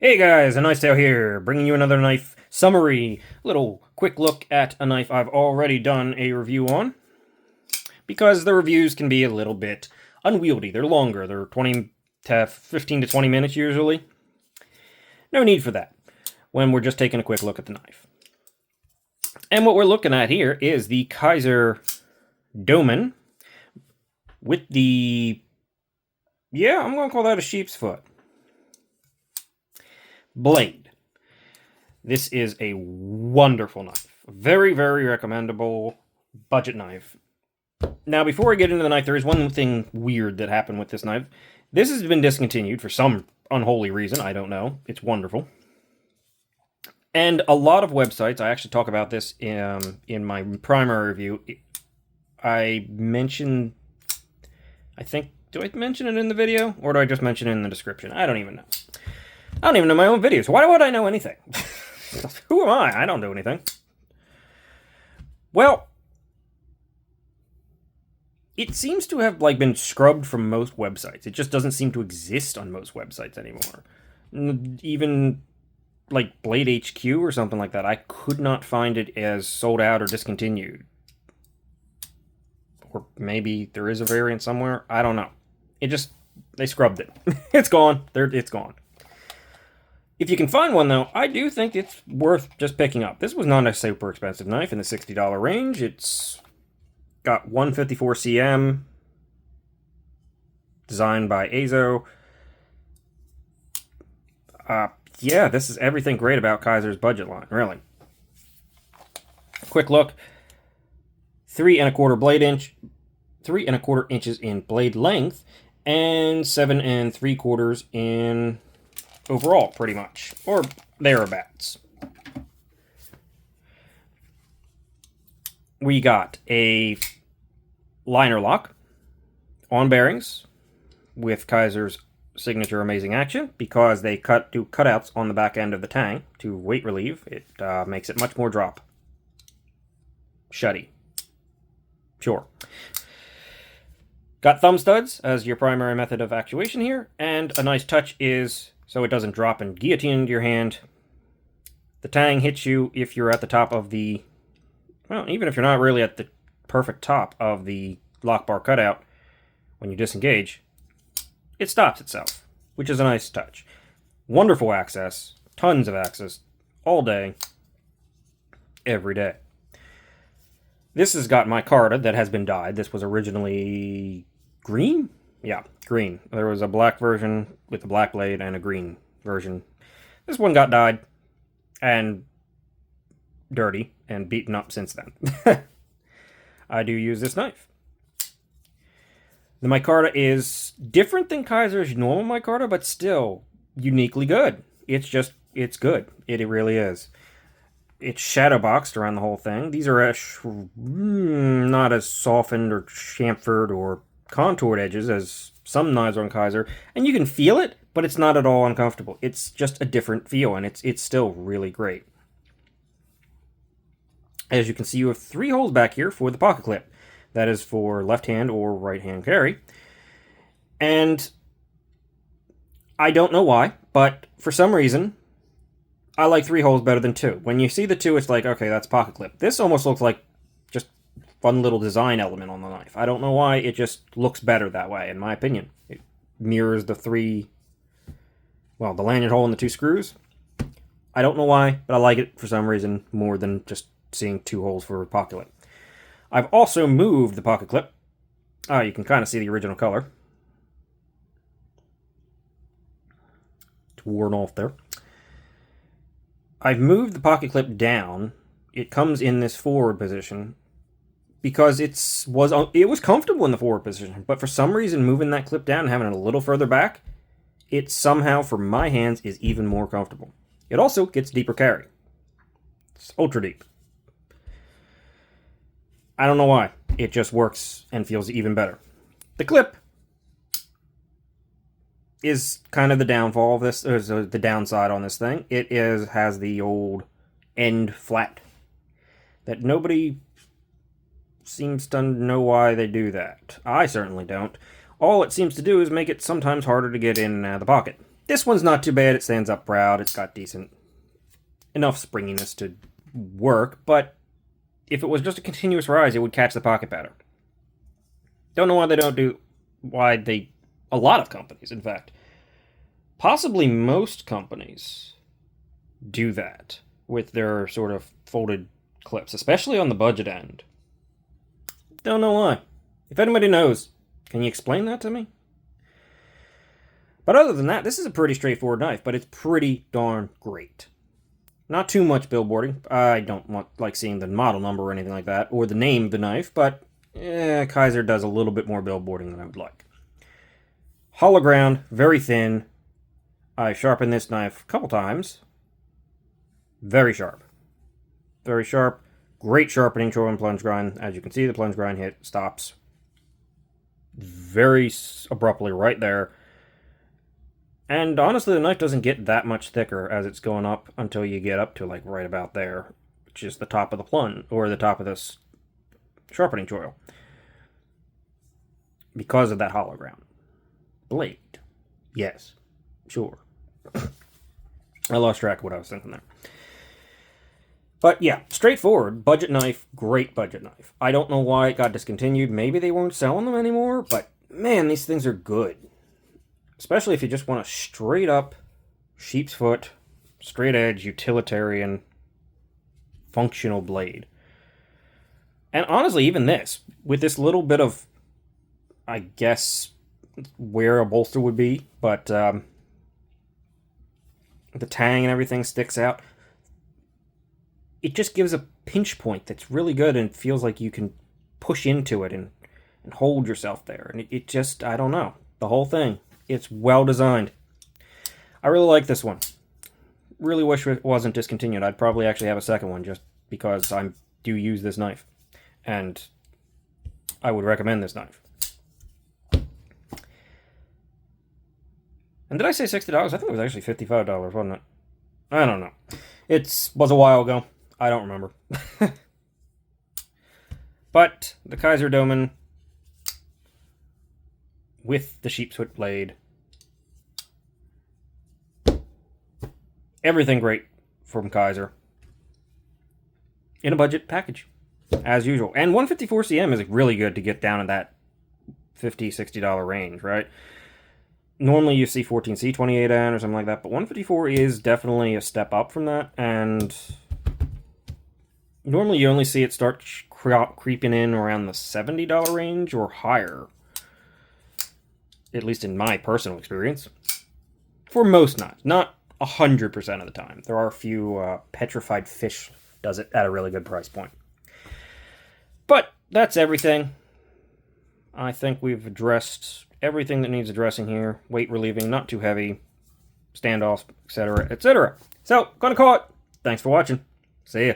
Hey guys, a Nice Tale here, bringing you another knife summary. Little quick look at a knife I've already done a review on, because the reviews can be a little bit unwieldy. They're longer, they're 15 to 20 minutes usually. No need for that when we're just taking a quick look at the knife. And what we're looking at here is the Kizer Domin with the, I'm going to call that a sheepsfoot blade. This is a wonderful knife. Very, very recommendable budget knife. Now, before I get into the knife, there is one thing weird that happened with this knife. This has been discontinued for some unholy reason. I don't know. It's wonderful. And a lot of websites, I actually talk about this in my primary review. I mention, do I mention it in the video? Or do I just mention it in the description? I don't even know. I don't even know my own videos. Why would I know anything? Who am I? I don't do anything. Well, it seems to have been scrubbed from most websites. It just doesn't seem to exist on most websites anymore. Even like Blade HQ or something like that, I could not find it as sold out or discontinued. Or maybe there is a variant somewhere. I don't know. They scrubbed it. It's gone. It's gone. If you can find one, though, I do think it's worth just picking up. This was not a super expensive knife in the $60 range. It's got 154 cm, designed by Azo. Yeah, this is everything great about Kizer's budget line, really. Quick look. 3¼ inches in blade length, and 7¾ in overall, pretty much, or thereabouts. We got a liner lock on bearings with Kizer's signature amazing action, because they do cutouts on the back end of the tang to weight relieve. It makes it much more drop shutty. Sure. Got thumb studs as your primary method of actuation here, and a nice touch is, so it doesn't drop and guillotine into your hand, the tang hits you if you're at the top of the, well, even if you're not really at the perfect top of the lock bar cutout, when you disengage, it stops itself, which is a nice touch. Wonderful access, tons of access, all day, every day. This has got micarta that has been dyed. This was originally green? Yeah, green. There was a black version with a black blade and a green version. This one got dyed and dirty and beaten up since then. I do use this knife. The micarta is different than Kizer's normal micarta, but still uniquely good. It's good. It really is. It's shadow boxed around the whole thing. These are not as softened or chamfered or contoured edges as some knives on Kizer, and you can feel it, but it's not at all uncomfortable. It's just a different feel, and it's still really great. As you can see, you have 3 holes back here for the pocket clip. That is for left hand or right hand carry. And I don't know why, but for some reason, I like 3 holes better than 2. When you see the 2, it's like, okay, that's pocket clip. This almost looks like just fun little design element on the knife. I don't know why, it just looks better that way, in my opinion. It mirrors the the lanyard hole and the 2 screws. I don't know why, but I like it for some reason more than just seeing 2 holes for a pocket clip. I've also moved the pocket clip. You can kind of see the original color. It's worn off there. I've moved the pocket clip down. It comes in this forward position because it was comfortable in the forward position, but for some reason moving that clip down and having it a little further back, it somehow, for my hands, is even more comfortable. It also gets deeper carry. It's ultra deep. I don't know why. It just works and feels even better. The clip is kind of the downfall of this, the downside on this thing. It has the old end flat that nobody seems to know why they do that. I certainly don't. All it seems to do is make it sometimes harder to get in the pocket. This one's not too bad. It stands up proud. It's got enough springiness to work, but if it was just a continuous rise, it would catch the pocket better. Don't know why they don't do... A lot of companies, in fact. Possibly most companies do that with their sort of folded clips, especially on the budget end. Don't know why. If anybody knows, can you explain that to me? But other than that, this is a pretty straightforward knife, but it's pretty darn great. Not too much billboarding. I don't like seeing the model number or anything like that, or the name of the knife, but Kizer does a little bit more billboarding than I would like. Hollow ground, very thin. I sharpened this knife a couple times. Very sharp. Very sharp. Great sharpening choil and plunge grind. As you can see, the plunge grind hit stops very abruptly right there. And honestly, the knife doesn't get that much thicker as it's going up until you get up to like right about there, which is the top of the plunge, or the top of this sharpening choil. Because of that hollow ground. Blade. Yes. Sure. I lost track of what I was thinking there. But yeah, straightforward, budget knife, great budget knife. I don't know why it got discontinued. Maybe they weren't selling them anymore, but man, these things are good. Especially if you just want a straight up, sheepsfoot, straight edge, utilitarian, functional blade. And honestly, even this, with this little bit of, I guess, where a bolster would be, but the tang and everything sticks out. It just gives a pinch point that's really good and feels like you can push into it and hold yourself there. And it just, I don't know, the whole thing. It's well designed. I really like this one. Really wish it wasn't discontinued. I'd probably actually have a second one just because I do use this knife. And I would recommend this knife. And did I say $60? I think it was actually $55, wasn't it? I don't know. It was a while ago. I don't remember. But the Kizer Domin with the Sheepsfoot blade. Everything great from Kizer. In a budget package, as usual. And 154 cm is really good to get down in that $50, $60 range, right? Normally you see 14C 28N or something like that, but 154 is definitely a step up from that, and normally you only see it start creeping in around the $70 range or higher. At least in my personal experience. For most knives. Not 100% of the time. There are a few petrified fish does it at a really good price point. But that's everything. I think we've addressed everything that needs addressing here. Weight relieving, not too heavy. Standoffs, etc., etc. So, gonna call it. Thanks for watching. See ya.